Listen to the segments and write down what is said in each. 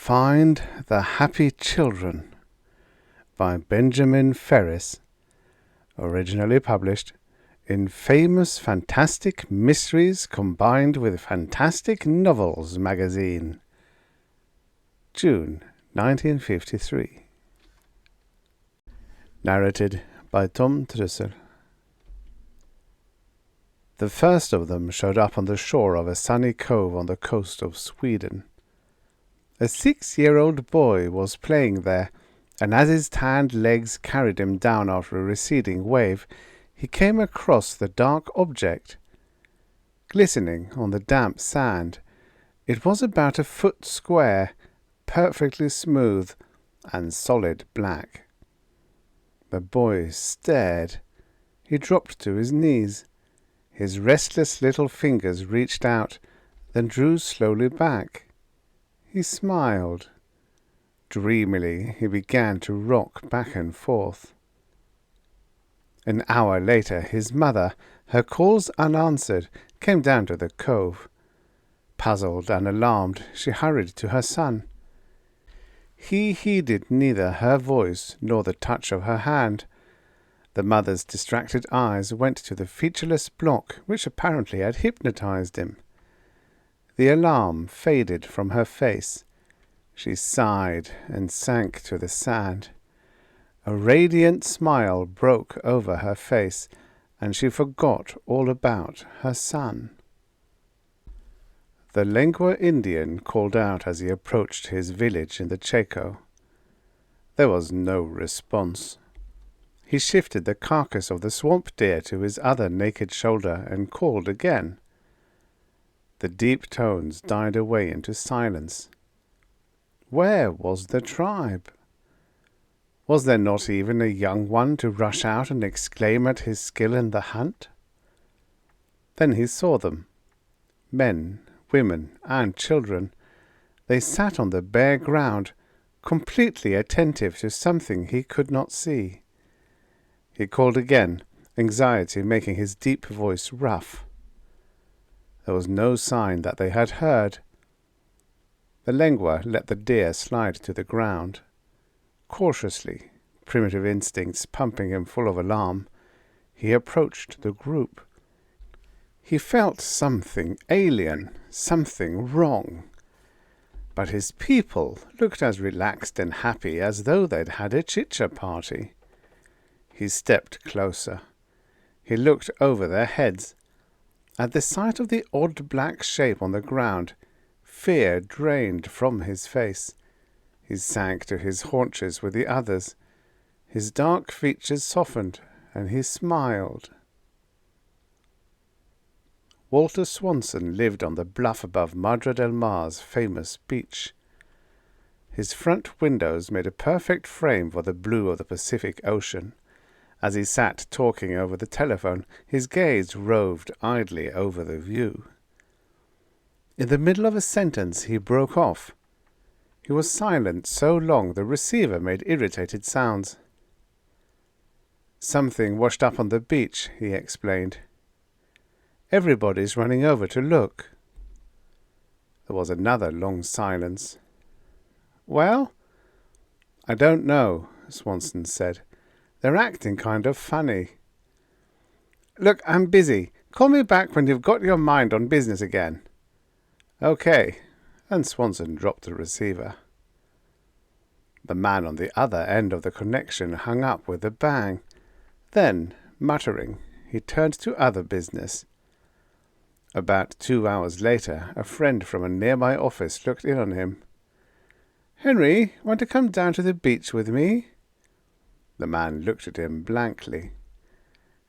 Find the Happy Children by Benjamin Ferris, originally published in Famous Fantastic Mysteries Combined with Fantastic Novels magazine, June 1953. Narrated by Tom Trussel. The first of them showed up on the shore of a sunny cove on the coast of Sweden. A 6-year-old boy was playing there, and as his tanned legs carried him down after a receding wave, he came across the dark object. Glistening on the damp sand, it was about a foot square, perfectly smooth and solid black. The boy stared. He dropped to his knees. His restless little fingers reached out, then drew slowly back. He smiled. Dreamily, he began to rock back and forth. An hour later, his mother, her calls unanswered, came down to the cove. Puzzled and alarmed, she hurried to her son. He heeded neither her voice nor the touch of her hand. The mother's distracted eyes went to the featureless block which apparently had hypnotized him. The alarm faded from her face. She sighed and sank to the sand. A radiant smile broke over her face, and she forgot all about her son. The Lengua Indian called out as he approached his village in the Chaco. There was no response. He shifted the carcass of the swamp deer to his other naked shoulder and called again. The deep tones died away into silence. Where was the tribe? Was there not even a young one to rush out and exclaim at his skill in the hunt? Then he saw them. Men, women, and children. They sat on the bare ground, completely attentive to something he could not see. He called again, anxiety making his deep voice rough. There was no sign that they had heard. The Lengua let the deer slide to the ground. Cautiously, primitive instincts pumping him full of alarm, he approached the group. He felt something alien, something wrong. But his people looked as relaxed and happy as though they'd had a chicha party. He stepped closer. He looked over their heads. At the sight of the odd black shape on the ground, fear drained from his face. He sank to his haunches with the others. His dark features softened, and he smiled. Walter Swanson lived on the bluff above Madre del Mar's famous beach. His front windows made a perfect frame for the blue of the Pacific Ocean. As he sat talking over the telephone, his gaze roved idly over the view. In the middle of a sentence he broke off. He was silent so long the receiver made irritated sounds. Something washed up on the beach, he explained. Everybody's running over to look. There was another long silence. Well? I don't know, Swanson said. They're acting kind of funny. Look, I'm busy. Call me back when you've got your mind on business again. Okay, and Swanson dropped the receiver. The man on the other end of the connection hung up with a bang. Then, muttering, he turned to other business. About 2 hours later, a friend from a nearby office looked in on him. Henry, want to come down to the beach with me? The man looked at him blankly.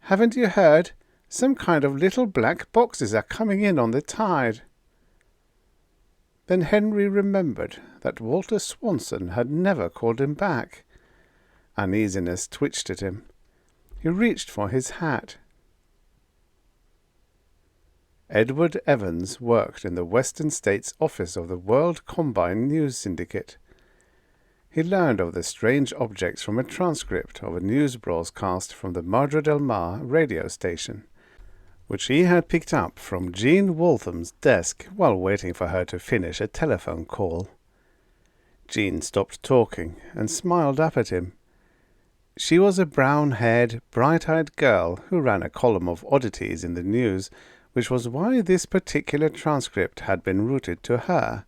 Haven't you heard? Some kind of little black boxes are coming in on the tide. Then Henry remembered that Walter Swanson had never called him back. Uneasiness twitched at him. He reached for his hat. Edward Evans worked in the Western States office of the World Combine News Syndicate. He learned of the strange objects from a transcript of a news broadcast from the Madre del Mar radio station, which he had picked up from Jean Waltham's desk while waiting for her to finish a telephone call. Jean stopped talking and smiled up at him. She was a brown-haired, bright-eyed girl who ran a column of oddities in the news, which was why this particular transcript had been routed to her.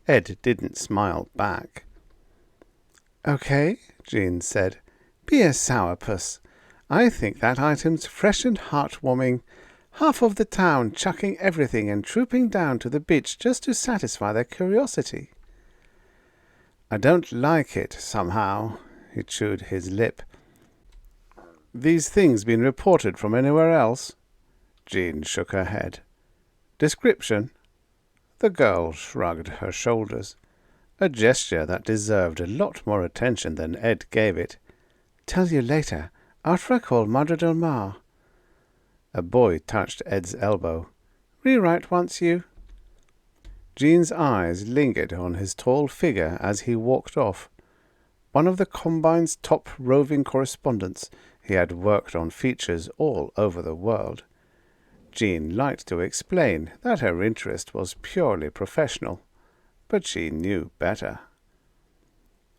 Ed didn't smile back. "Okay," Jean said. "Be a sourpuss. I think that item's fresh and heartwarming. Half of the town chucking everything and trooping down to the beach just to satisfy their curiosity." "I don't like it, somehow." He chewed his lip. "These things been reported from anywhere else?" Jean shook her head. "Description?" The girl shrugged her shoulders, a gesture that deserved a lot more attention than Ed gave it. "Tell you later, after I call Madre del Mar." A boy touched Ed's elbow. "Rewrite once, you." Jean's eyes lingered on his tall figure as he walked off. One of the Combine's top roving correspondents, he had worked on features all over the world. Jean liked to explain that her interest was purely professional, but she knew better.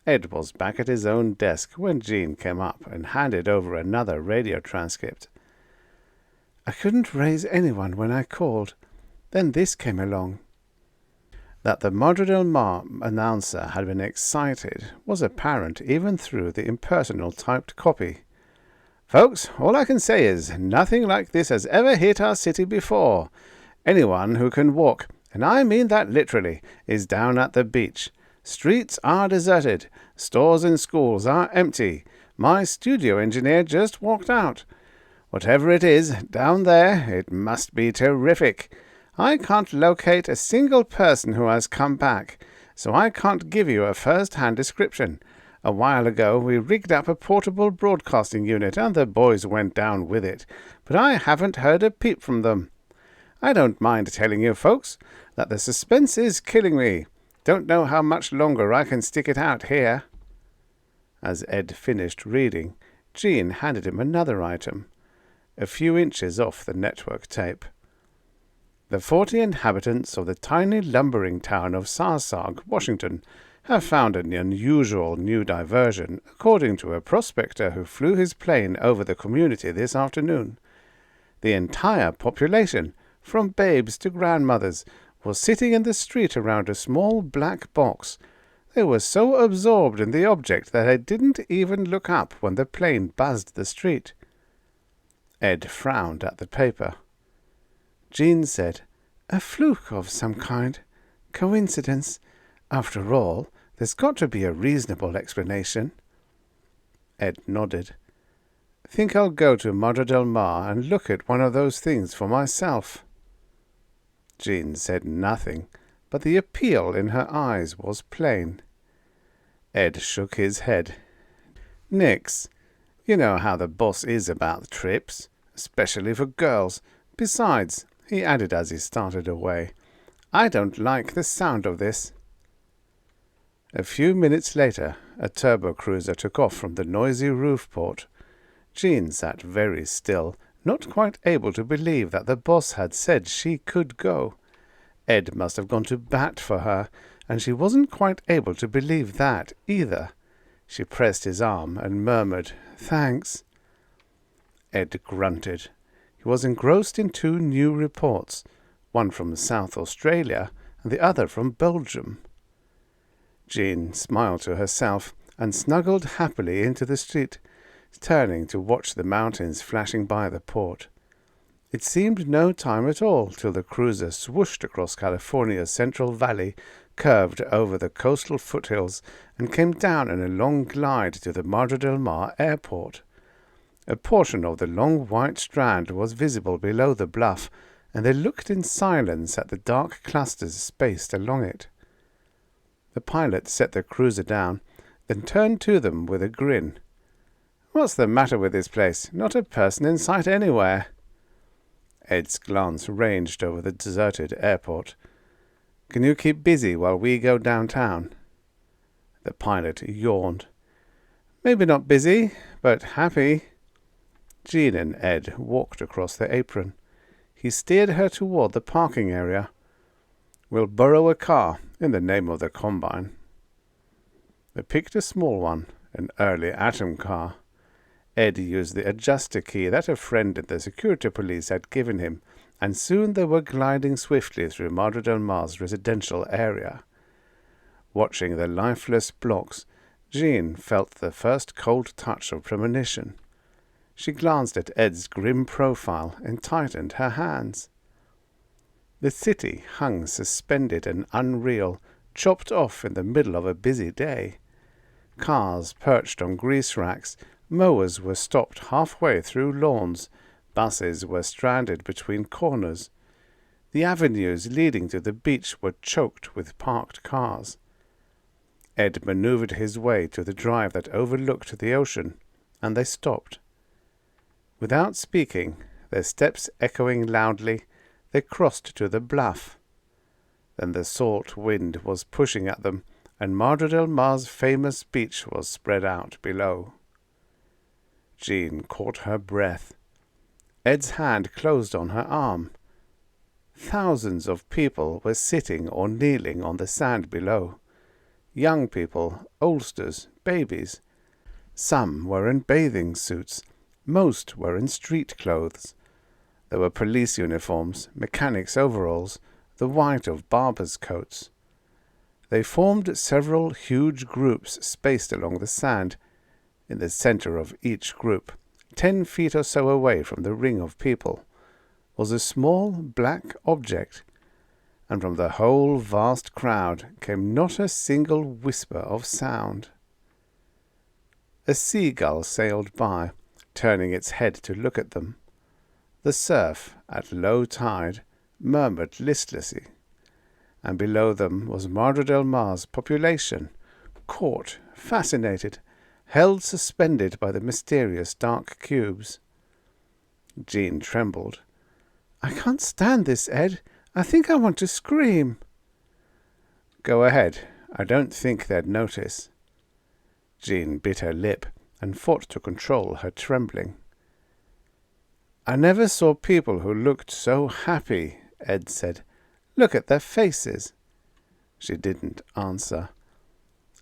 Ed was back at his own desk when Jean came up and handed over another radio transcript. "I couldn't raise anyone when I called. Then this came along." That the Madre del Mar announcer had been excited was apparent even through the impersonal typed copy. "Folks, all I can say is, nothing like this has ever hit our city before. Anyone who can walk, and I mean that literally, is down at the beach. Streets are deserted. Stores and schools are empty. My studio engineer just walked out. Whatever it is, down there, it must be terrific. I can't locate a single person who has come back, so I can't give you a first-hand description. A while ago we rigged up a portable broadcasting unit and the boys went down with it, but I haven't heard a peep from them. I don't mind telling you folks that the suspense is killing me. Don't know how much longer I can stick it out here." As Ed finished reading, Jean handed him another item, a few inches off the network tape. "The 40 inhabitants of the tiny lumbering town of Sarsag, Washington, have found an unusual new diversion, according to a prospector who flew his plane over the community this afternoon. The entire population, from babes to grandmothers, was sitting in the street around a small black box. They were so absorbed in the object that they didn't even look up when the plane buzzed the street." Ed frowned at the paper. Jean said, "A fluke of some kind. Coincidence. After all, there's got to be a reasonable explanation." Ed nodded. "Think I'll go to Madre del Mar and look at one of those things for myself." Jean said nothing, but the appeal in her eyes was plain. Ed shook his head. "Nix. You know how the boss is about trips, especially for girls. Besides," he added as he started away, "I don't like the sound of this." A few minutes later, a turbo cruiser took off from the noisy roof port. Jean sat very still, not quite able to believe that the boss had said she could go. Ed must have gone to bat for her, and she wasn't quite able to believe that either. She pressed his arm and murmured, "Thanks." Ed grunted. He was engrossed in 2 new reports, one from South Australia and the other from Belgium. Jean smiled to herself and snuggled happily into the street, turning to watch the mountains flashing by the port. It seemed no time at all till the cruiser swooshed across California's Central Valley, curved over the coastal foothills, and came down in a long glide to the Madre del Mar airport. A portion of the long white strand was visible below the bluff, and they looked in silence at the dark clusters spaced along it. The pilot set the cruiser down, then turned to them with a grin. "What's the matter with this place? Not a person in sight anywhere." Ed's glance ranged over the deserted airport. "Can you keep busy while we go downtown?" The pilot yawned. "Maybe not busy, but happy." Jean and Ed walked across the apron. He steered her toward the parking area. "We'll borrow a car in the name of the Combine." They picked a small one, an early atom car. Ed used the adjuster key that a friend at the security police had given him, and soon they were gliding swiftly through Madre del Mar's residential area. Watching the lifeless blocks, Jean felt the first cold touch of premonition. She glanced at Ed's grim profile and tightened her hands. The city hung suspended and unreal, chopped off in the middle of a busy day. Cars perched on grease racks, mowers were stopped halfway through lawns, buses were stranded between corners. The avenues leading to the beach were choked with parked cars. Ed maneuvered his way to the drive that overlooked the ocean, and they stopped. Without speaking, their steps echoing loudly, they crossed to the bluff. Then the salt wind was pushing at them, and Madre del Mar's famous beach was spread out below. Jean caught her breath. Ed's hand closed on her arm. Thousands of people were sitting or kneeling on the sand below. Young people, oldsters, babies. Some were in bathing suits. Most were in street clothes. There were police uniforms, mechanics' overalls, the white of barbers' coats. They formed several huge groups spaced along the sand. In the center of each group, 10 feet or so away from the ring of people, was a small black object, and from the whole vast crowd came not a single whisper of sound. A seagull sailed by, turning its head to look at them. The surf, at low tide, murmured listlessly, and below them was Madre del Mar's population, caught, fascinated, held suspended by the mysterious dark cubes. Jean trembled. "I can't stand this, Ed. I think I want to scream." "Go ahead. I don't think they'd notice." Jean bit her lip and fought to control her trembling. "I never saw people who looked so happy," Ed said. "Look at their faces." She didn't answer.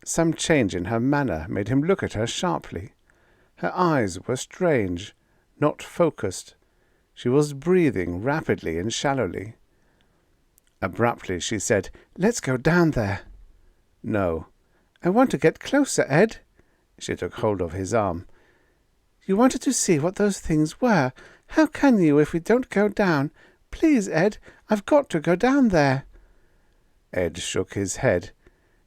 Some change in her manner made him look at her sharply. Her eyes were strange, not focused. She was breathing rapidly and shallowly. Abruptly she said, "Let's go down there." "No." "I want to get closer, Ed." She took hold of his arm. "You wanted to see what those things were. How can you if we don't go down? Please, Ed, I've got to go down there." Ed shook his head.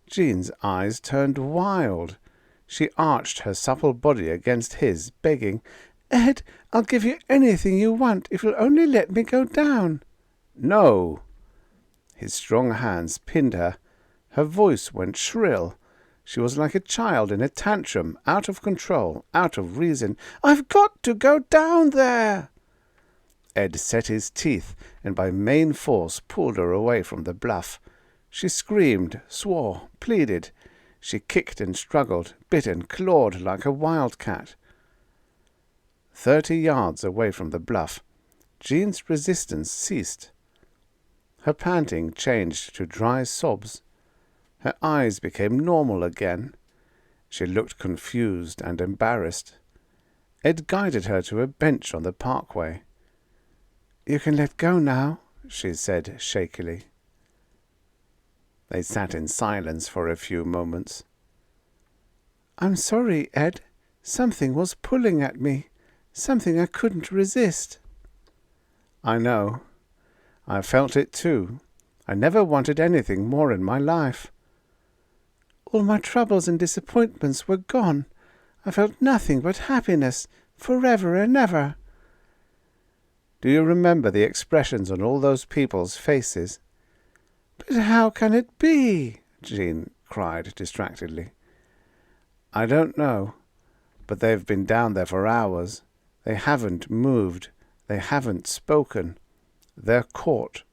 Jean's eyes turned wild. She arched her supple body against his, begging, "Ed, I'll give you anything you want if you'll only let me go down." "No!" His strong hands pinned her. Her voice went shrill. She was like a child in a tantrum, out of control, out of reason. "I've got to go down there!" Ed set his teeth and by main force pulled her away from the bluff. She screamed, swore, pleaded. She kicked and struggled, bit and clawed like a wildcat. 30 yards away from the bluff, Jean's resistance ceased. Her panting changed to dry sobs. Her eyes became normal again. She looked confused and embarrassed. Ed guided her to a bench on the parkway. "You can let go now," she said shakily. They sat in silence for a few moments. "I'm sorry, Ed. Something was pulling at me. Something I couldn't resist." "I know. I felt it too. I never wanted anything more in my life." "All my troubles and disappointments were gone. I felt nothing but happiness, forever and ever." "Do you remember the expressions on all those people's faces?" "But how can it be?" Jean cried distractedly. "I don't know, but they've been down there for hours. They haven't moved. They haven't spoken. They're caught."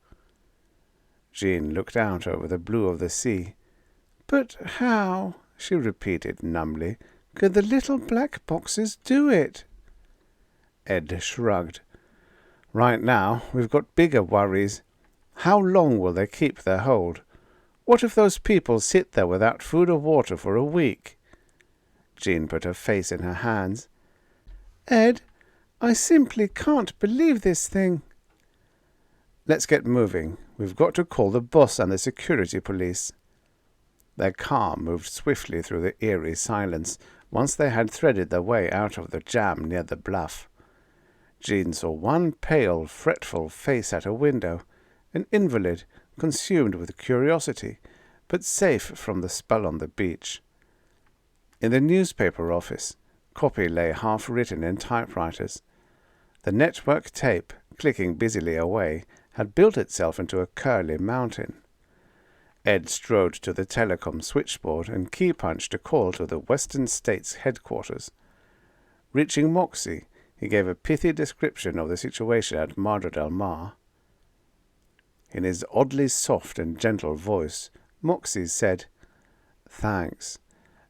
Jean looked out over the blue of the sea. "But how," she repeated numbly, "could the little black boxes do it?" Ed shrugged. "Right now, we've got bigger worries. How long will they keep their hold? What if those people sit there without food or water for a week?" Jean put her face in her hands. "Ed, I simply can't believe this thing." "Let's get moving. We've got to call the boss and the security police." Their car moved swiftly through the eerie silence once they had threaded their way out of the jam near the bluff. Jean saw one pale, fretful face at a window, an invalid, consumed with curiosity, but safe from the spell on the beach. In the newspaper office, copy lay half-written in typewriters. The network tape, clicking busily away, had built itself into a curly mountain. Ed strode to the telecom switchboard and key-punched a call to the Western States headquarters. Reaching Moxie, he gave a pithy description of the situation at Madre del Mar. In his oddly soft and gentle voice, Moxie said, "Thanks.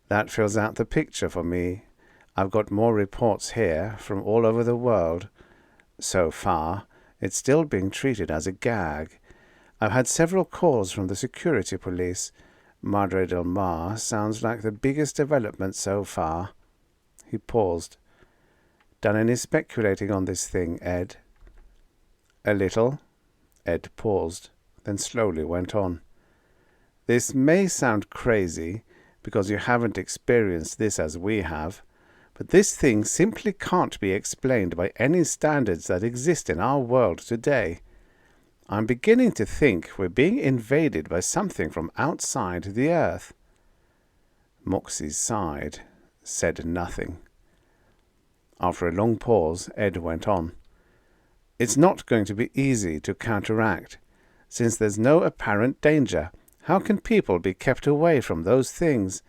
That fills out the picture for me. I've got more reports here from all over the world. So far, it's still being treated as a gag. I've had several calls from the security police. Madre del Mar sounds like the biggest development so far." He paused. "Done any speculating on this thing, Ed?" "A little." Ed paused, then slowly went on. "This may sound crazy, because you haven't experienced this as we have, but this thing simply can't be explained by any standards that exist in our world today. I'm beginning to think we're being invaded by something from outside the Earth." Moxie sighed, said nothing. After a long pause, Ed went on. "It's not going to be easy to counteract. Since there's no apparent danger, how can people be kept away from those things?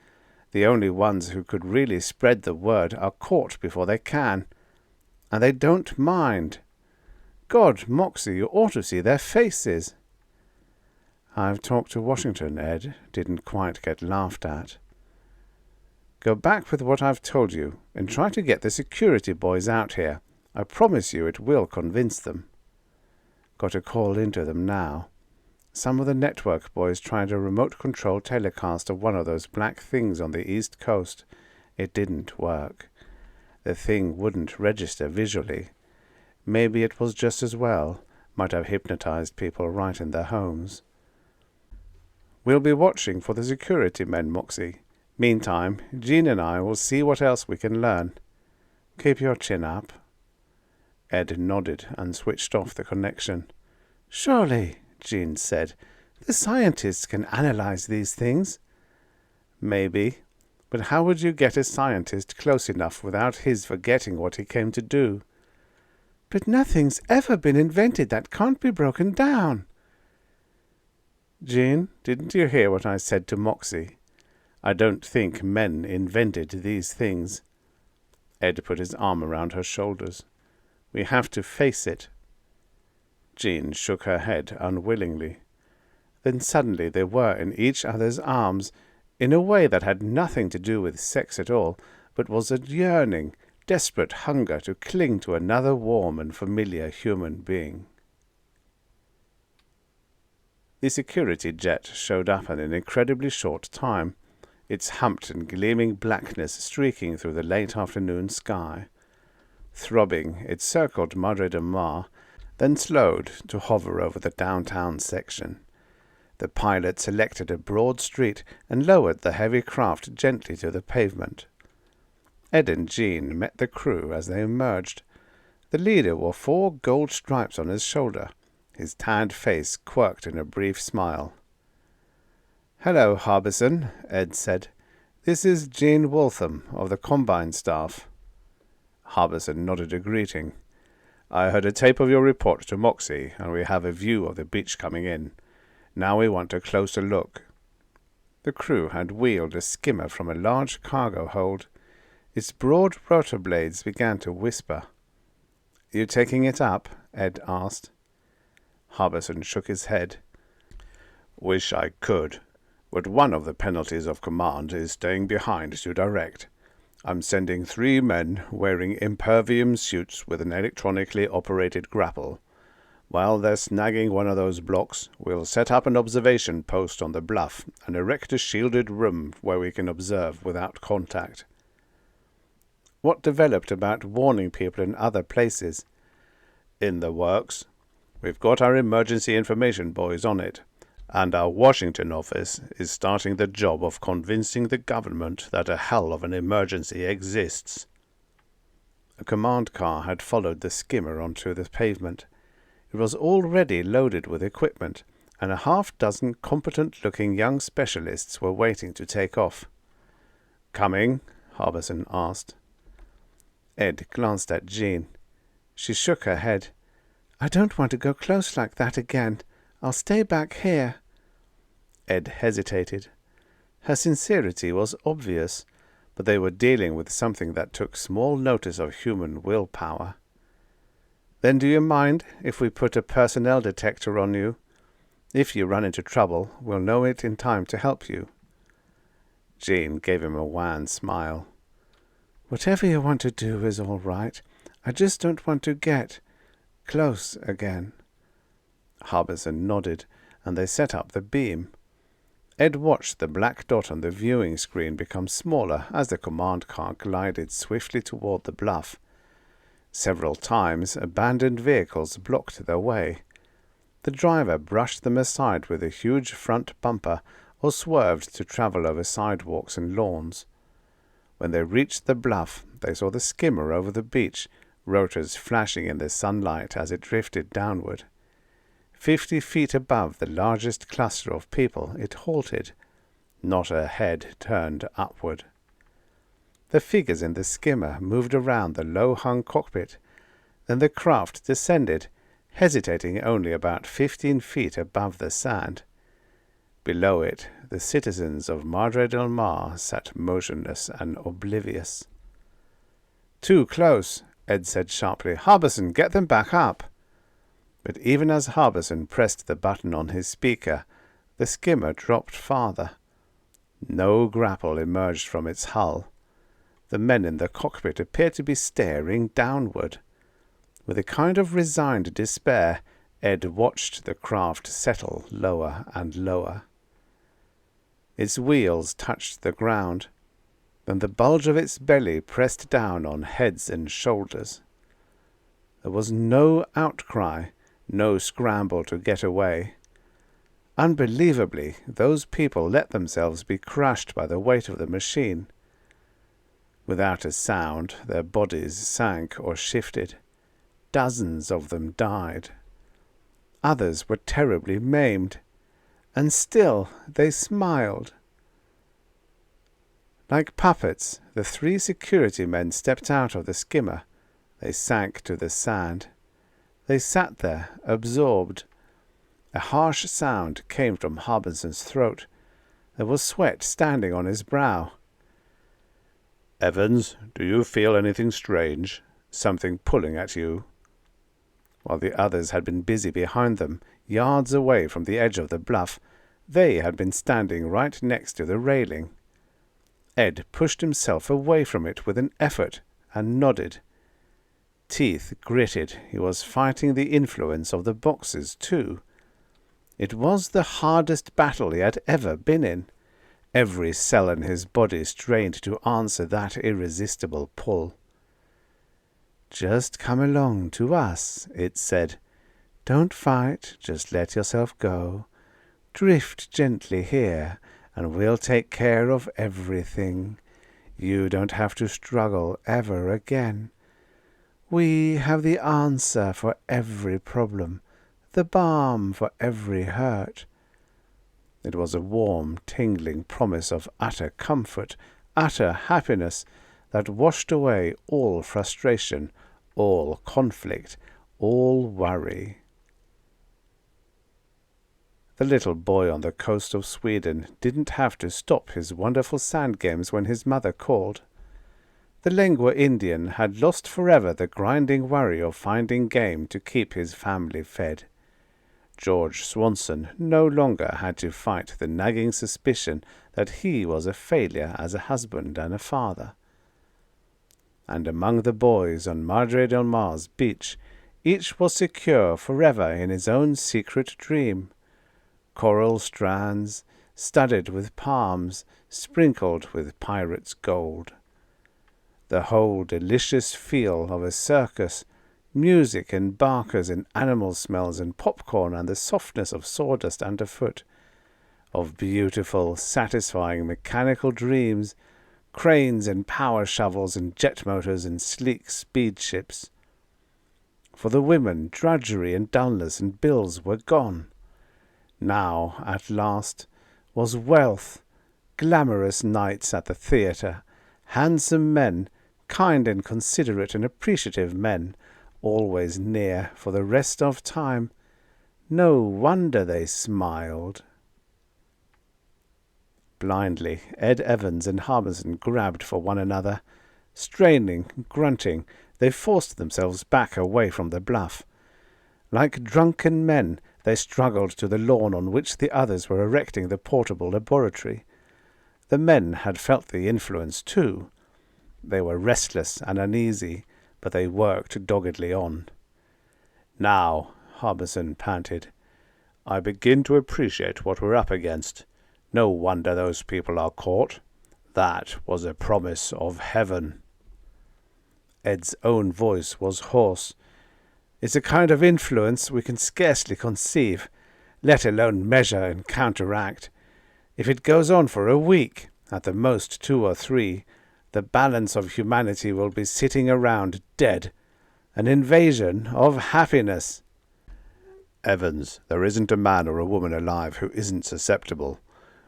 The only ones who could really spread the word are caught before they can. And they don't mind. God, Moxie, you ought to see their faces." "I've talked to Washington," Ed didn't quite get laughed at. "Go back with what I've told you, and try to get the security boys out here. I promise you it will convince them." Got a call into them now. Some of the network boys tried a remote-control telecast of one of those black things on the East Coast. It didn't work. The thing wouldn't register visually. Maybe it was just as well. Might have hypnotized people right in their homes. "We'll be watching for the security men, Moxie. Meantime, Jean and I will see what else we can learn. Keep your chin up." Ed nodded and switched off the connection. "Surely," Jean said, "the scientists can analyze these things." "Maybe. But how would you get a scientist close enough without his forgetting what he came to do?" "But nothing's ever been invented that can't be broken down." "Jean, didn't you hear what I said to Moxie? I don't think men invented these things." Ed put his arm around her shoulders. "We have to face it." Jean shook her head unwillingly. Then suddenly they were in each other's arms, in a way that had nothing to do with sex at all, but was a yearning, desperate hunger to cling to another warm and familiar human being. The security jet showed up in an incredibly short time, its humped and gleaming blackness streaking through the late afternoon sky. Throbbing, it circled Madre del Mar, then slowed to hover over the downtown section. The pilot selected a broad street and lowered the heavy craft gently to the pavement. Ed and Jean met the crew as they emerged. The leader wore 4 gold stripes on his shoulder. His tanned face quirked in a brief smile. "Hello, Harbison," Ed said. "This is Jean Waltham of the Combine staff." Harbison nodded a greeting. "I heard a tape of your report to Moxie, and we have a view of the beach coming in. Now we want a closer look." The crew had wheeled a skimmer from a large cargo hold. Its broad rotor blades began to whisper. "You taking it up?" Ed asked. Harbison shook his head. "Wish I could, but one of the penalties of command is staying behind to direct. I'm sending 3 men wearing impervium suits with an electronically operated grapple. While they're snagging one of those blocks, we'll set up an observation post on the bluff and erect a shielded room where we can observe without contact." "What developed about warning people in other places?" "In the works. We've got our emergency information boys on it, and our Washington office is starting the job of convincing the government that a hell of an emergency exists." A command car had followed the skimmer onto the pavement. It was already loaded with equipment, and a half-dozen competent-looking young specialists were waiting to take off. "Coming?" Harbison asked. Ed glanced at Jean. She shook her head. "I don't want to go close like that again. I'll stay back here." Ed hesitated. Her sincerity was obvious, but they were dealing with something that took small notice of human willpower. "Then do you mind if we put a personnel detector on you? If you run into trouble, we'll know it in time to help you." Jean gave him a wan smile. "Whatever you want to do is all right. I just don't want to get close again." Harbison nodded, and they set up the beam. Ed watched the black dot on the viewing screen become smaller as the command car glided swiftly toward the bluff. Several times, abandoned vehicles blocked their way. The driver brushed them aside with a huge front bumper or swerved to travel over sidewalks and lawns. When they reached the bluff, they saw the skimmer over the beach, rotors flashing in the sunlight as it drifted downward. 50 feet above the largest cluster of people, it halted. Not a head turned upward. The figures in the skimmer moved around the low-hung cockpit. Then the craft descended, hesitating only about 15 feet above the sand. Below it, the citizens of Madre del Mar sat motionless and oblivious. "Too close," Ed said sharply. "Harbison, get them back up." But even as Harbison pressed the button on his speaker, the skimmer dropped farther. No grapple emerged from its hull. The men in the cockpit appeared to be staring downward. With a kind of resigned despair, Ed watched the craft settle lower and lower. Its wheels touched the ground. Then the bulge of its belly pressed down on heads and shoulders. There was no outcry, no scramble to get away. Unbelievably, those people let themselves be crushed by the weight of the machine. Without a sound, their bodies sank or shifted. Dozens of them died. Others were terribly maimed. And still they smiled. Like puppets, the 3 security men stepped out of the skimmer. They sank to the sand. They sat there, absorbed. A harsh sound came from Harbison's throat. There was sweat standing on his brow. "Evans, do you feel anything strange? Something pulling at you?" While the others had been busy behind them, yards away from the edge of the bluff, they had been standing right next to the railing. Ed pushed himself away from it with an effort and nodded. Teeth gritted. He was fighting the influence of the boxes, too. It was the hardest battle he had ever been in. Every cell in his body strained to answer that irresistible pull. "Just come along to us," it said. "Don't fight, just let yourself go. Drift gently here, and we'll take care of everything. You don't have to struggle ever again. We have the answer for every problem, the balm for every hurt." It was a warm, tingling promise of utter comfort, utter happiness, that washed away all frustration, all conflict, all worry. The little boy on the coast of Sweden didn't have to stop his wonderful sand games when his mother called. The Lengua Indian had lost forever the grinding worry of finding game to keep his family fed. George Swanson no longer had to fight the nagging suspicion that he was a failure as a husband and a father. And among the boys on Madre del Mar's beach, Each was secure forever in his own secret dream. Coral strands, studded with palms, sprinkled with pirates' gold. The whole delicious feel of a circus, music and barkers and animal smells and popcorn and the softness of sawdust underfoot, of beautiful, satisfying mechanical dreams, cranes and power shovels and jet motors and sleek speed ships. For the women, drudgery and dullness and bills were gone. Now, at last, was wealth, glamorous nights at the theatre, handsome men, kind and considerate and appreciative men, always near for the rest of time. No wonder they smiled. Blindly, Ed Evans and Harbison grabbed for one another. Straining, grunting, they forced themselves back away from the bluff. Like drunken men, they struggled to the lawn on which the others were erecting the portable laboratory. The men had felt the influence too. They were restless and uneasy, but they worked doggedly on. "Now," Harbison panted, "I begin to appreciate what we're up against. No wonder those people are caught. That was a promise of heaven." Ed's own voice was hoarse. "It's a kind of influence we can scarcely conceive, let alone measure and counteract. If it goes on for a week, at the most 2 or 3, the balance of humanity will be sitting around dead. An invasion of happiness." "Evans, there isn't a man or a woman alive who isn't susceptible.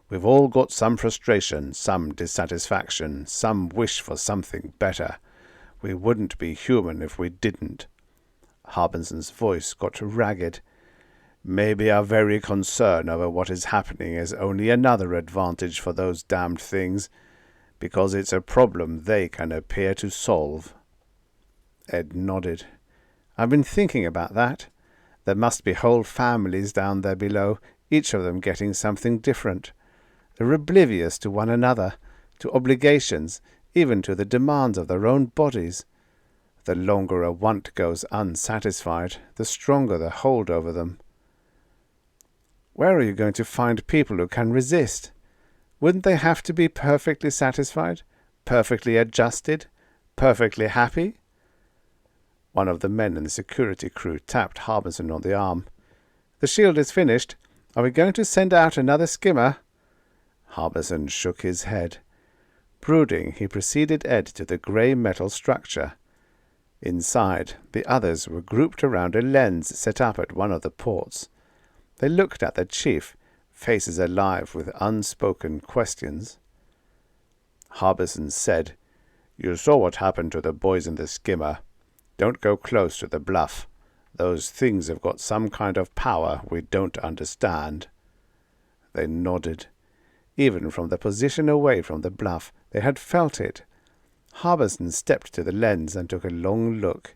We've all got some frustration, some dissatisfaction, some wish for something better. We wouldn't be human if we didn't." Harbison's voice got ragged. "Maybe our very concern over what is happening is only another advantage for those damned things, because it's a problem they can appear to solve." Ed nodded. "I've been thinking about that. There must be whole families down there below, each of them getting something different. They're oblivious to one another, to obligations, even to the demands of their own bodies. The longer a want goes unsatisfied, the stronger the hold over them." "Where are you going to find people who can resist? Wouldn't they have to be perfectly satisfied, perfectly adjusted, perfectly happy?" One of the men in the security crew tapped Harbison on the arm. "The shield is finished. Are we going to send out another skimmer?" Harbison shook his head. Brooding, he preceded Ed to the grey metal structure. Inside, the others were grouped around a lens set up at one of the ports. They looked at the chief, faces alive with unspoken questions. Harbison said, "You saw what happened to the boys in the skimmer. Don't go close to the bluff. Those things have got some kind of power we don't understand." They nodded. Even from the position away from the bluff, they had felt it. Harbison stepped to the lens and took a long look.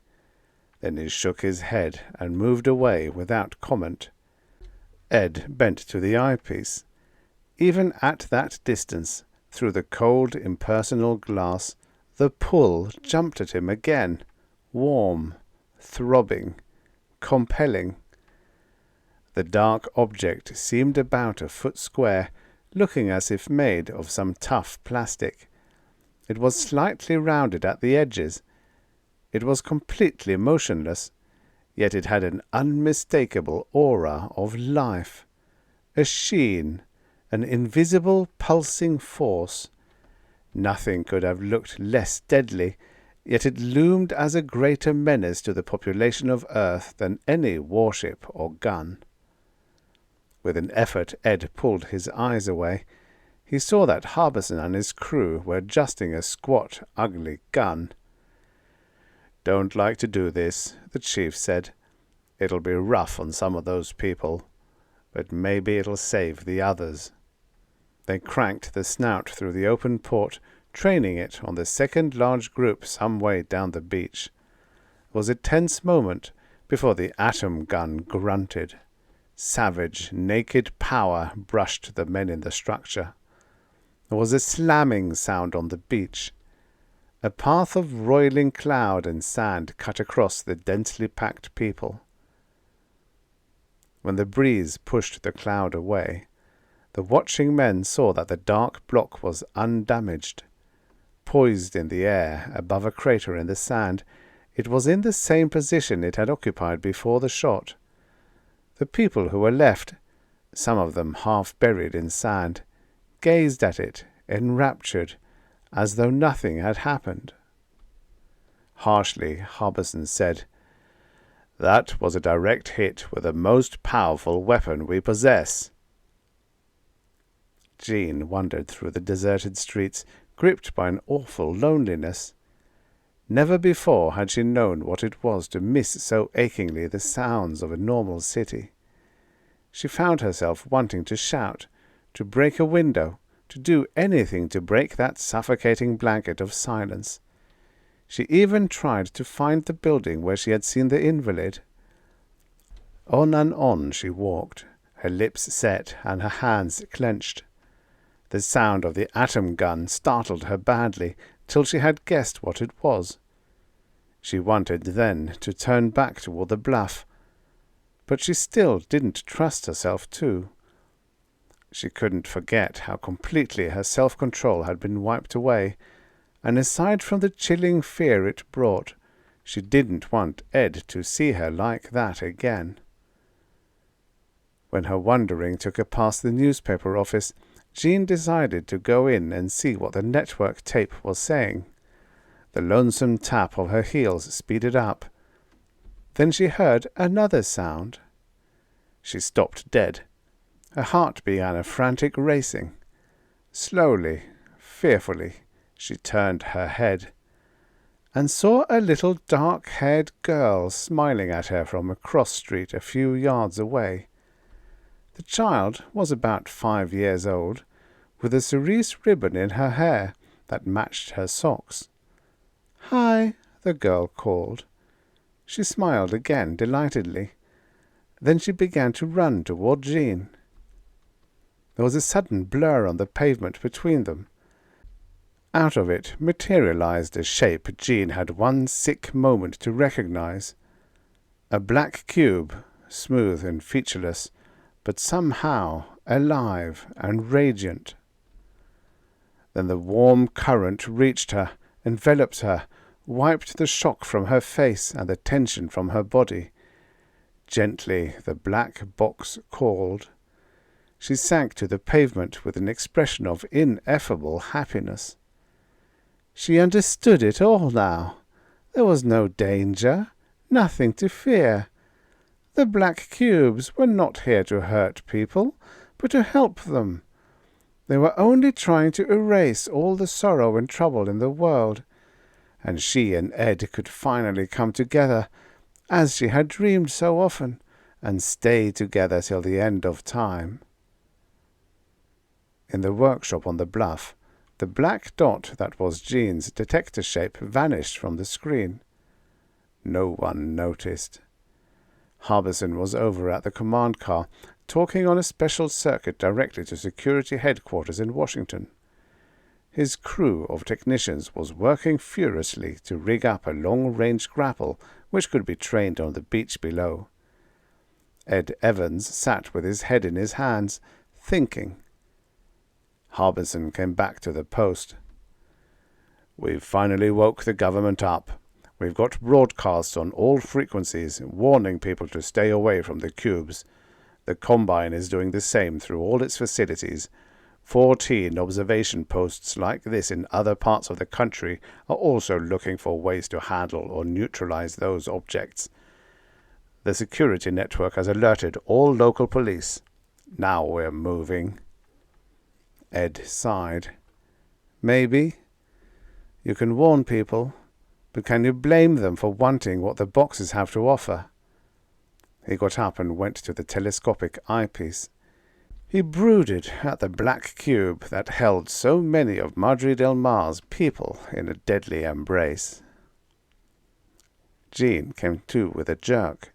Then he shook his head and moved away without comment. Ed bent to the eyepiece. Even at that distance, through the cold, impersonal glass, the pull jumped at him again, warm, throbbing, compelling. The dark object seemed about a foot square, looking as if made of some tough plastic. It was slightly rounded at the edges. It was completely motionless, yet it had an unmistakable aura of life, a sheen, an invisible pulsing force. Nothing could have looked less deadly, yet it loomed as a greater menace to the population of Earth than any warship or gun. With an effort, Ed pulled his eyes away. He saw that Harbison and his crew were adjusting a squat, ugly gun. "Don't like to do this," the chief said. "It'll be rough on some of those people, but maybe it'll save the others." They cranked the snout through the open port, training it on the second large group some way down the beach. It was a tense moment before the atom gun grunted. Savage, naked power brushed the men in the structure. There was a slamming sound on the beach. A path of roiling cloud and sand cut across the densely packed people. When the breeze pushed the cloud away, the watching men saw that the dark block was undamaged. Poised in the air above a crater in the sand, it was in the same position it had occupied before the shot. The people who were left, some of them half buried in sand, gazed at it, enraptured, as though nothing had happened. Harshly, Harbison said, "That was a direct hit with the most powerful weapon we possess." Jean wandered through the deserted streets, gripped by an awful loneliness. Never before had she known what it was to miss so achingly the sounds of a normal city. She found herself wanting to shout, to break a window, to do anything to break that suffocating blanket of silence. She even tried to find the building where she had seen the invalid. On and on she walked, her lips set and her hands clenched. The sound of the atom gun startled her badly, till she had guessed what it was. She wanted then to turn back toward the bluff, but she still didn't trust herself to. She couldn't forget how completely her self-control had been wiped away, and aside from the chilling fear it brought, she didn't want Ed to see her like that again. When her wandering took her past the newspaper office, Jean decided to go in and see what the network tape was saying. The lonesome tap of her heels speeded up. Then she heard another sound. She stopped dead. Her heart began a frantic racing. Slowly, fearfully, she turned her head, and saw a little dark-haired girl smiling at her from a cross street a few yards away. The child was about 5 years old, with a cerise ribbon in her hair that matched her socks. "Hi," the girl called. She smiled again delightedly. Then she began to run toward Jean. There was a sudden blur on the pavement between them. Out of it materialized a shape Jean had one sick moment to recognize. A black cube, smooth and featureless, but somehow alive and radiant. Then the warm current reached her, enveloped her, wiped the shock from her face and the tension from her body. Gently the black box called. She sank to the pavement with an expression of ineffable happiness. She understood it all now. There was no danger, nothing to fear. The black cubes were not here to hurt people, but to help them. They were only trying to erase all the sorrow and trouble in the world, and she and Ed could finally come together, as she had dreamed so often, and stay together till the end of time. In the workshop on the bluff, the black dot that was Jean's detector shape vanished from the screen. No one noticed. Harbison was over at the command car, talking on a special circuit directly to security headquarters in Washington. His crew of technicians was working furiously to rig up a long-range grapple which could be trained on the beach below. Ed Evans sat with his head in his hands, thinking. Harbison came back to the post. "We've finally woke the government up. We've got broadcasts on all frequencies, warning people to stay away from the cubes. The Combine is doing the same through all its facilities. 14 observation posts like this in other parts of the country are also looking for ways to handle or neutralize those objects. The security network has alerted all local police. Now we're moving." Ed sighed. "Maybe. You can warn people, but can you blame them for wanting what the boxes have to offer?" He got up and went to the telescopic eyepiece. He brooded at the black cube that held so many of Marjorie Del Mar's people in a deadly embrace. Jean came to with a jerk.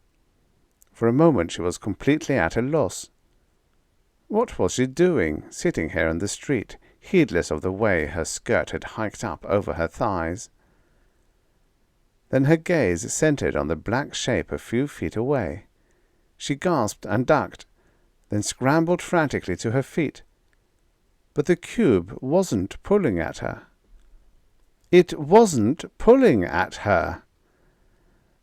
For a moment she was completely at a loss. What was she doing, sitting here in the street, heedless of the way her skirt had hiked up over her thighs? Then her gaze centered on the black shape a few feet away. She gasped and ducked, then scrambled frantically to her feet. But the cube wasn't pulling at her. It wasn't pulling at her!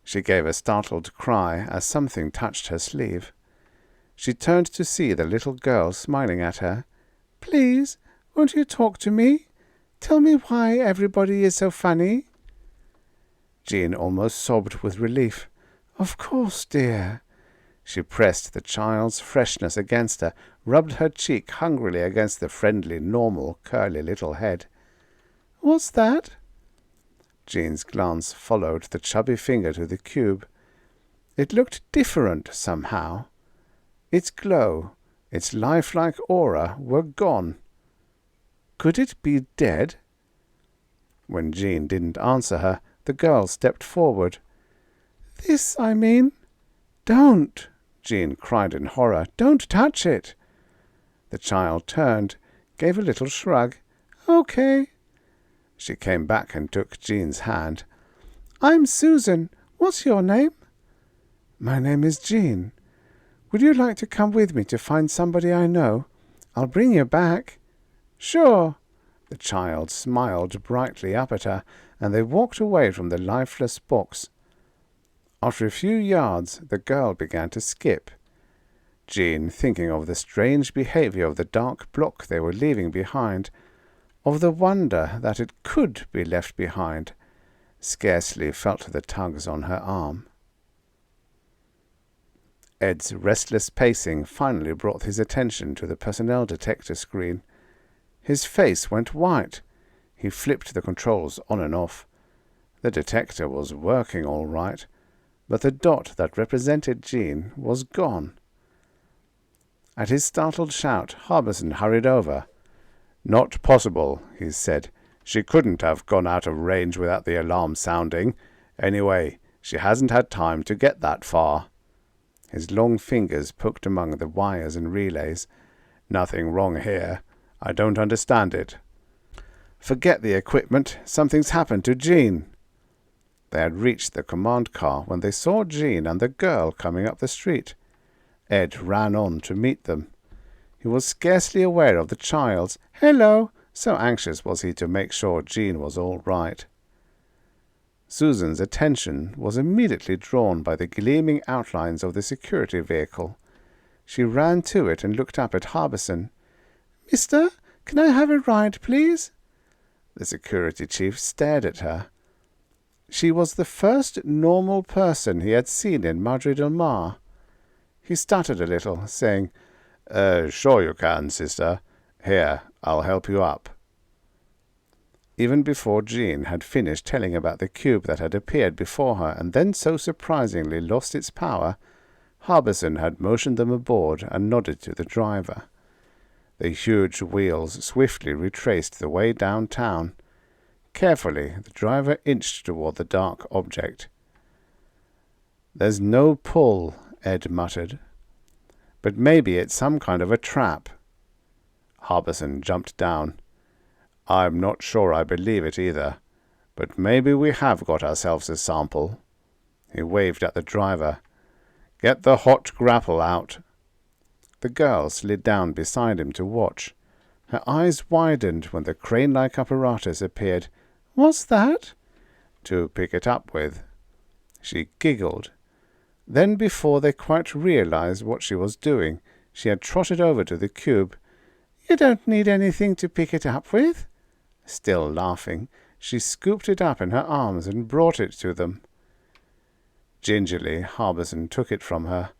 She gave a startled cry as something touched her sleeve. She turned to see the little girl smiling at her. "Please, won't you talk to me? Tell me why everybody is so funny." Jean almost sobbed with relief. "Of course, dear." She pressed the child's freshness against her, rubbed her cheek hungrily against the friendly, normal, curly little head. "What's that?" Jean's glance followed the chubby finger to the cube. It looked different somehow. Its glow, its lifelike aura were gone. Could it be dead? When Jean didn't answer her, the girl stepped forward. "This, I mean." "Don't!" Jean cried in horror. "Don't touch it!" The child turned, gave a little shrug. "Okay." She came back and took Jean's hand. "I'm Susan. What's your name?" "My name is Jean. Would you like to come with me to find somebody I know? I'll bring you back." "Sure." The child smiled brightly up at her, and they walked away from the lifeless box. After a few yards, the girl began to skip. Jean, thinking of the strange behavior of the dark block they were leaving behind, of the wonder that it could be left behind, scarcely felt the tugs on her arm. Ed's restless pacing finally brought his attention to the personnel detector screen. His face went white. He flipped the controls on and off. The detector was working all right, but the dot that represented Jean was gone. At his startled shout, Harbison hurried over. "Not possible," he said. "She couldn't have gone out of range without the alarm sounding. Anyway, she hasn't had time to get that far." His long fingers poked among the wires and relays. "Nothing wrong here. I don't understand it." "Forget the equipment. Something's happened to Jean." They had reached the command car when they saw Jean and the girl coming up the street. Ed ran on to meet them. He was scarcely aware of the child's "Hello," so anxious was he to make sure Jean was all right. Susan's attention was immediately drawn by the gleaming outlines of the security vehicle. She ran to it and looked up at Harbison. "Mister, can I have a ride, please?" The security chief stared at her. She was the first normal person he had seen in Madrid del Mar. He stuttered a little, saying, "Sure you can, sister. Here, I'll help you up." Even before Jean had finished telling about the cube that had appeared before her and then so surprisingly lost its power, Harbison had motioned them aboard and nodded to the driver. The huge wheels swiftly retraced the way downtown. Carefully, the driver inched toward the dark object. "There's no pull," Ed muttered. "But maybe it's some kind of a trap." Harbison jumped down. "I'm not sure I believe it either, but maybe we have got ourselves a sample." He waved at the driver. "Get the hot grapple out." The girl slid down beside him to watch. Her eyes widened when the crane-like apparatus appeared. "What's that?" "To pick it up with." She giggled. Then, before they quite realized what she was doing, she had trotted over to the cube. "You don't need anything to pick it up with." Still laughing, she scooped it up in her arms and brought it to them. Gingerly, Harbison took it from her.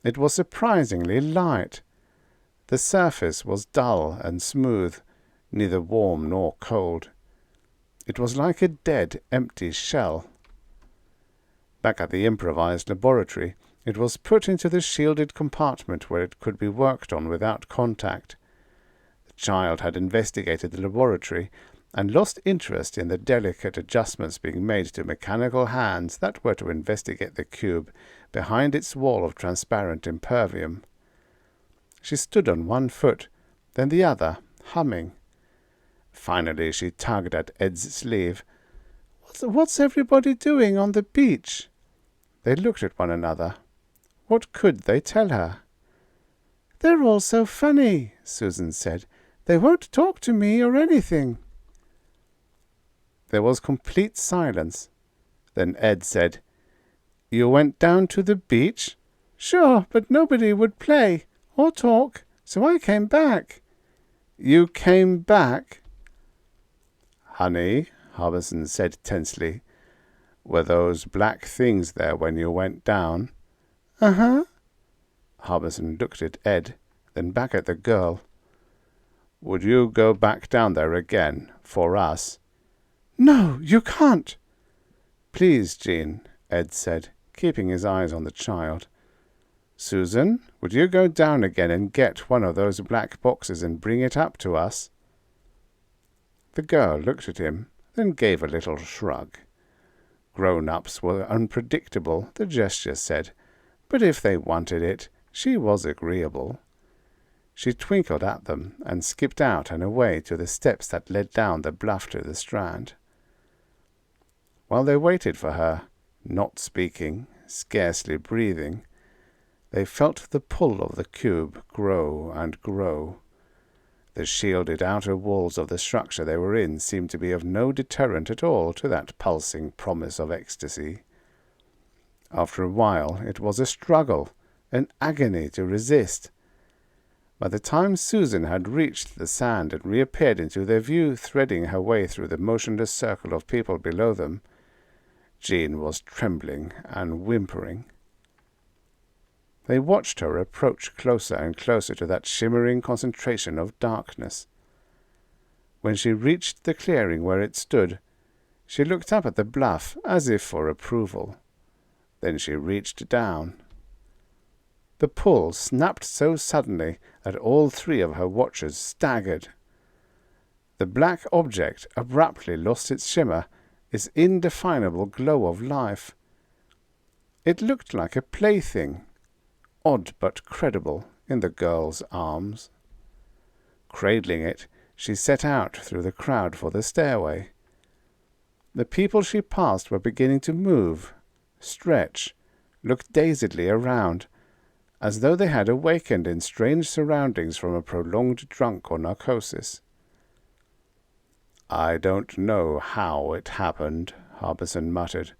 It was surprisingly light. The surface was dull and smooth, neither warm nor cold. It was like a dead, empty shell. Back at the improvised laboratory, it was put into the shielded compartment where it could be worked on without contact. The child had investigated the laboratory and lost interest in the delicate adjustments being made to mechanical hands that were to investigate the cube behind its wall of transparent impervium. She stood on one foot, then the other, humming. Finally she tugged at Ed's sleeve. What's everybody doing on the beach?" They looked at one another. What could they tell her? "They're all so funny," Susan said. "They won't talk to me or anything." There was complete silence. Then Ed said, "You went down to the beach?" "Sure, but nobody would play or talk, so I came back." "You came back?" "Honey," Harbison said tensely, "were those black things there when you went down?" "Uh-huh." Harbison looked at Ed, then back at the girl. "Would you go back down there again, for us?" "No, you can't." "Please, Jean," Ed said, keeping his eyes on the child. "Susan, would you go down again and get one of those black boxes and bring it up to us?" The girl looked at him, then gave a little shrug. Grown-ups were unpredictable, the gesture said, but if they wanted it, she was agreeable. She twinkled at them and skipped out and away to the steps that led down the bluff to the strand. While they waited for her, not speaking, scarcely breathing, they felt the pull of the cube grow and grow. The shielded outer walls of the structure they were in seemed to be of no deterrent at all to that pulsing promise of ecstasy. After a while it was a struggle, an agony to resist. By the time Susan had reached the sand and reappeared into their view, threading her way through the motionless circle of people below them, Jean was trembling and whimpering. They watched her approach closer and closer to that shimmering concentration of darkness. When she reached the clearing where it stood, she looked up at the bluff as if for approval. Then she reached down. The pull snapped so suddenly that all three of her watchers staggered. The black object abruptly lost its shimmer, its indefinable glow of life. It looked like a plaything, odd but credible, in the girl's arms. Cradling it, she set out through the crowd for the stairway. The people she passed were beginning to move, stretch, look dazedly around, as though they had awakened in strange surroundings from a prolonged drunk or narcosis. "I don't know how it happened," Harbison muttered,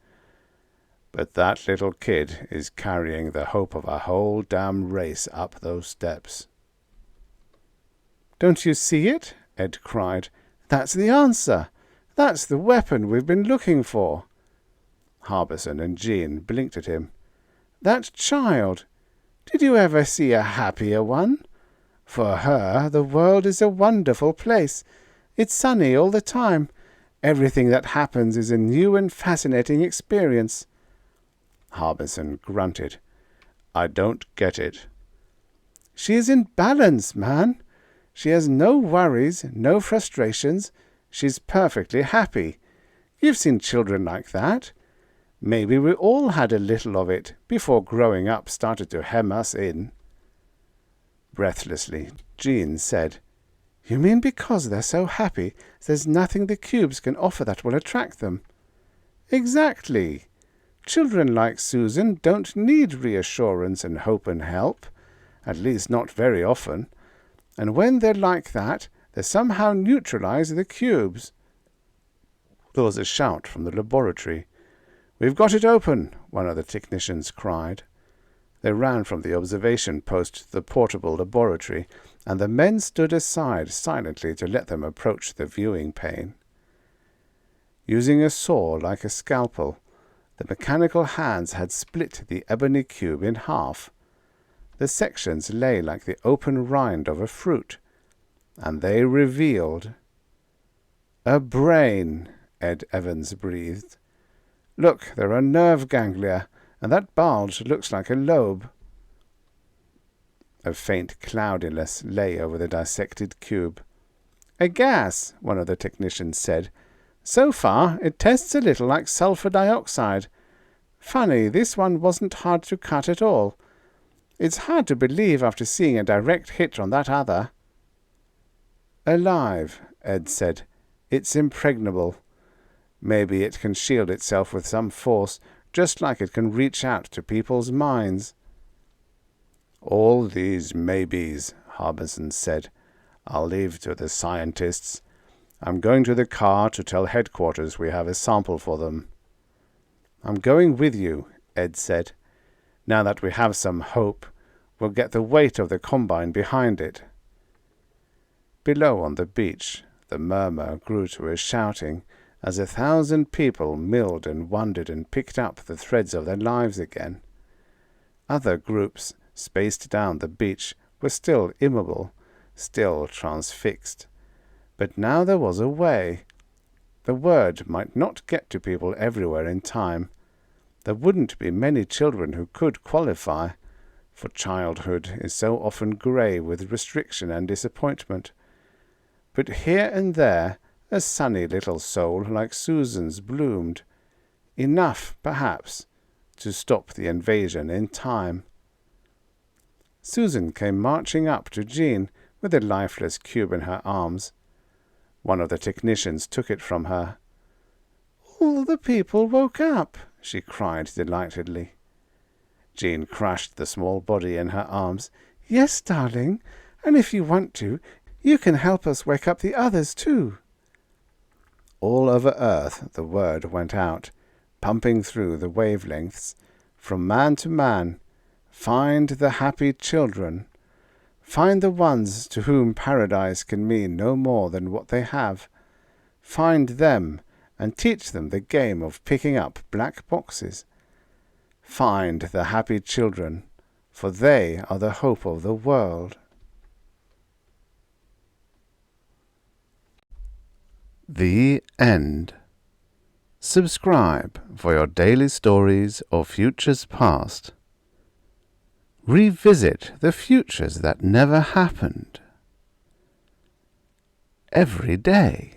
"but that little kid is carrying the hope of a whole damn race up those steps." "Don't you see it?" Ed cried. "That's the answer. That's the weapon we've been looking for." Harbison and Jean blinked at him. "That child! Did you ever see a happier one? For her, the world is a wonderful place. It's sunny all the time. Everything that happens is a new and fascinating experience." Harbison grunted. "I don't get it." "She is in balance, man. She has no worries, no frustrations. She's perfectly happy. You've seen children like that. Maybe we all had a little of it before growing up started to hem us in." Breathlessly, Jean said, "You mean because they're so happy, there's nothing the cubes can offer that will attract them?" "Exactly. Children like Susan don't need reassurance and hope and help, at least not very often. And when they're like that, they somehow neutralize the cubes." There was a shout from the laboratory. "We've got it open," one of the technicians cried. They ran from the observation post to the portable laboratory, and the men stood aside silently to let them approach the viewing pane. Using a saw like a scalpel, the mechanical hands had split the ebony cube in half. The sections lay like the open rind of a fruit, and they revealed... "A brain," Ed Evans breathed. "Look, there are nerve ganglia, and that bulge looks like a lobe." A faint cloudiness lay over the dissected cube. "A gas," one of the technicians said. "So far, it tests a little like sulfur dioxide. Funny, this one wasn't hard to cut at all. It's hard to believe after seeing a direct hit on that other." "Alive," Ed said. "It's impregnable. Maybe it can shield itself with some force, just like it can reach out to people's minds." "All these maybes," Harbison said, "I'll leave to the scientists. I'm going to the car to tell headquarters we have a sample for them." "I'm going with you," Ed said. "Now that we have some hope, we'll get the weight of the combine behind it." Below on the beach, the murmur grew to a shouting as 1,000 people milled and wondered and picked up the threads of their lives again. Other groups, spaced down the beach, were still immobile, still transfixed. But now there was a way. The word might not get to people everywhere in time. There wouldn't be many children who could qualify, for childhood is so often grey with restriction and disappointment. But here and there a sunny little soul like Susan's bloomed, enough, perhaps, to stop the invasion in time. Susan came marching up to Jean with a lifeless cube in her arms. One of the technicians took it from her. "All the people woke up," she cried delightedly. Jean crushed the small body in her arms. "Yes, darling, and if you want to, you can help us wake up the others too." All over Earth the word went out, pumping through the wavelengths, from man to man. Find the happy children. Find the ones to whom paradise can mean no more than what they have. Find them and teach them the game of picking up black boxes. Find the happy children, for they are the hope of the world. The end. Subscribe for your daily stories of futures past. Revisit the futures that never happened. Every day.